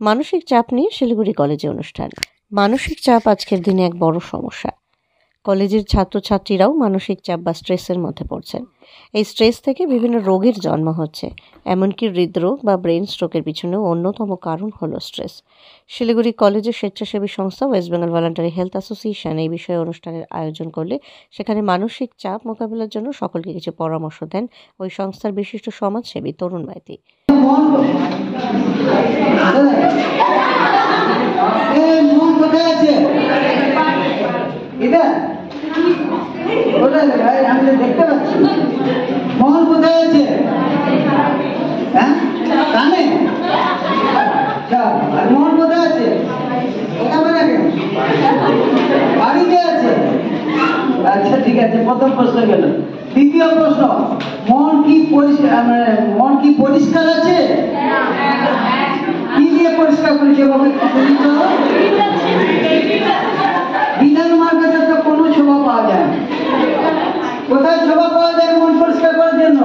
মানসিক চাপ নিয়ে শিলিগুড়ি কলেজে অনুষ্ঠান। মানসিক চাপ আজকের দিনে এক বড় সমস্যা। কলেজের ছাত্রছাত্রীরাও মানসিক চাপ বা স্ট্রেসের মধ্যে পড়ছেন। এই স্ট্রেস থেকে বিভিন্ন রোগের জন্ম হচ্ছে, এমনকি হৃদরোগ বা ব্রেন স্ট্রোকের পিছনেও অন্যতম কারণ হলো স্ট্রেস। শিলিগুড়ি কলেজের স্বেচ্ছাসেবী সংস্থা West Bengal voluntary health association এই বিষয়ে অনুষ্ঠানের আয়োজন করলে সেখানে মানসিক চাপ মোকাবিলার জন্য সকলকে কিছু পরামর্শ দেন ওই সংস্থার বিশিষ্ট সমাজসেবী তরুণ মাইতি। দেখতে পাচ্ছি মোহন কোথায় আছে? হ্যাঁ, কানে মোহন কোথায় আছে? বাড়িতে আছে। আচ্ছা, ঠিক আছে, প্রথম প্রশ্ন গেল। দ্বিতীয় প্রশ্ন, মন কি পরিষ্কার আছে? কি দিয়ে পরিষ্কার করেছে? বিধান মার্কেটে তো কোনো শোভা পাওয়া যায় না। কোথায় শোভা পাওয়া যায় মন পরিষ্কার করার জন্য?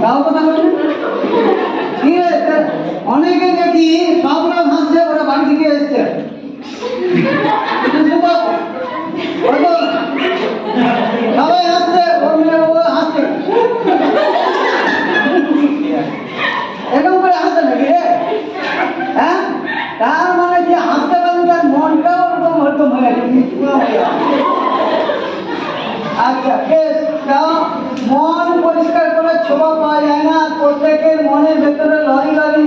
তাও কথা বলছেন, ঠিক আছে। অনেকে দেখি সব লোক হাসছে, ওরা বাড়ি থেকে এসছে, সবাই হাসছে, হাসছে, এরকম করে হাসছে নাকি রে? হ্যাঁ, তার মানে যে হাসতে পারেন তার মনটাও ওরকম হয়তো হয়ে গেছে। আচ্ছা, মন পরিষ্কার করে শোভা পাওয়া যায় না। প্রত্যেকের মনের ভেতরে লরি লরি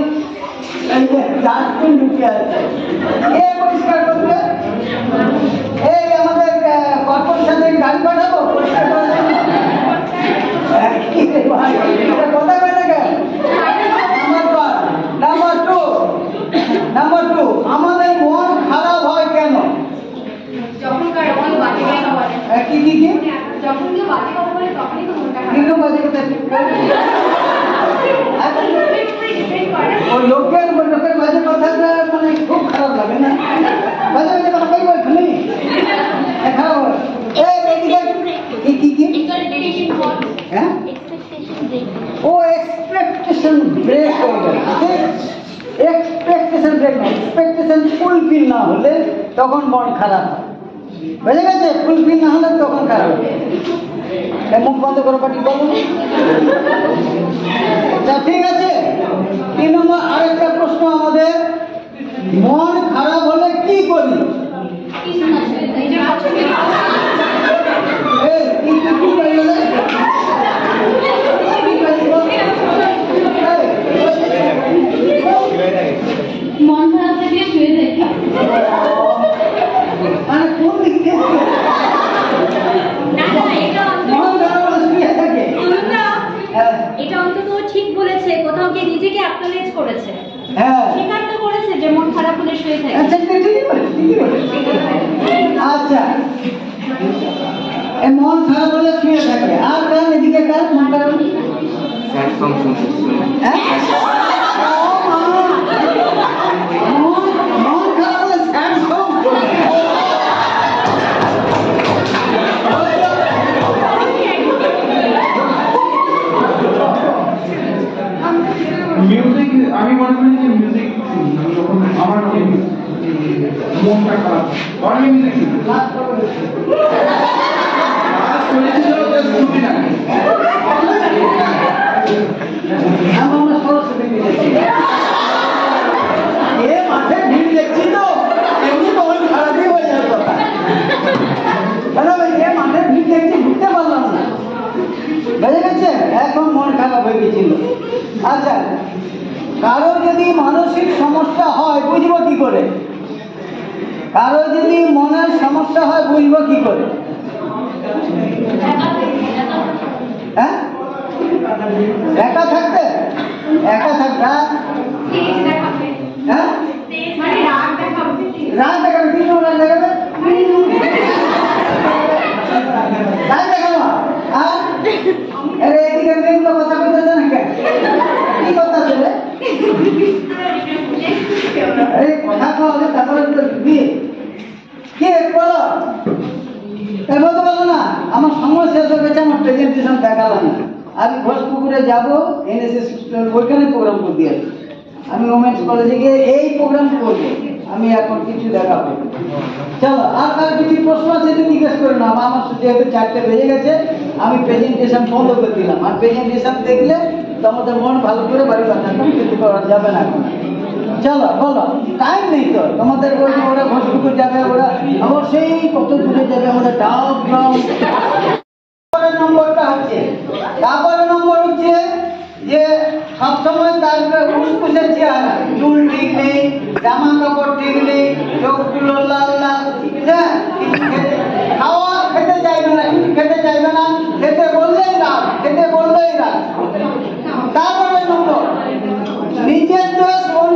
ডাস্টবিন ঢুকে আছে। কে পরিষ্কার করবে? এই আমাদের কর্পোরেশনের গাড়ি পাঠাবো পরিষ্কার করার জন্য? কোথায় বেটাকে? নাম্বার টু, আমাদের মন খারাপ হয় কেন? কি কি কি লোকের বাজে কথাটা মানে খুব খারাপ লাগে না? বাজে বাজে কথা কই বলছো নি? খারাপ হয়। হ্যাঁ, ও এক্সপেকটেশন ব্রেক হয়ে গেছে। এক্সপেকটেশন ব্রেক না, এক্সপেকটেশন ফুলফিল না হলে তখন মন খারাপ হয়। বুঝে গেছে? ফুলফিল না হলে তখন খারাপ হয়। মুখ বন্ধ করো, পাটি বলো। ঠিক আছে। 3 নম্বর আরেকটা প্রশ্ন আমাদের, মন খারাপ হলে কি করি? মন খারাপ থাকলে শুয়ে থাকি। মানে কোন দিক থেকে? এটা অন্তত ঠিক বলেছে, কোথাও গিয়ে নিজেকে অ্যাকনলেজ করেছে, স্বীকার তো করেছে যে মন খারাপ হলে শুয়ে থাকে। আচ্ছা, মন খারাপ হলে শুয়ে থাকে। আর কার এদিকে কার মন খারাপ হলে? মন খারাপ হলে স্যাড সং। মিউজিক, আমি মনে করি যে মিউজিক যখন আমার মনটা খারাপ তখন আমি মিউজিক শুনি। মাঠে ভিড় দেখছি তো এমনি মন খারাপই হয়ে যাবে কথা। মাঠে ভিড় দেখছি, ঘুরতে পারলাম না। বুঝে গেছে? এখন মন খারাপ হয়ে গেছিল। আচ্ছা, কারো যদি মানসিক সমস্যা হয় বুঝবো কি করে? কারো যদি মনের সমস্যা হয় বুঝবো কি করে? হ্যাঁ, একা থাকতে হ্যাঁ, রাগ দেখাবে। কি রাগ দেখাবে? রাগ দেখাবো। এদিকে মেয়েগুলো কথা বলতেছে না কেন? কি কথা বলে? কথা কওয়া তারপরে বিয়ে কে বলো? বলতে পারলো না আমার সময় শেষ হয়ে গেছে, আমার প্রেজেন্টেশন দেখালাম না। আমি ঘোষপুকুরে যাবো, এনএসএস ওইখানে প্রোগ্রাম করে দিয়ে আসবো। আমি ওমেন্স কলেজে গিয়ে এই প্রোগ্রাম করবো, আমি এখন কিছু দেখাবো। চলো, আর কিছু প্রশ্ন আছে তো জিজ্ঞেস করে নাও। আমার যেহেতু 4টে বেজে গেছে, আমি প্রেজেন্টেশন বন্ধ করে দিলাম। আর প্রেজেন্টেশন দেখলে তোমাদের মন ভালো করে বাড়ি পাঠানো কিছু করা যাবে না এখন। চলো বলো, টাইম নেই তো তোমাদের। ওরা ঘোষপুকুর যাবে, ওরা আবার সেই কত দূরে যাবে, আমাদের ডাউন গ্রাউন্ড। নম্বরটা হচ্ছে, তারপরে নম্বর হচ্ছে যে সবসময় তার উসকুসের চেহারা, চুল ঠিক নেই, জামা কাপড় ঠিক নেই, চোখগুলো লাল লাল, হ্যাঁ, খাওয়া খেতে চাইবে না, কিছু খেতে চাইবে না, খেতে বললেই রাগ, খেতে বললেই রাগ। তারপরে নম্বর, নিজের দোষ অন্য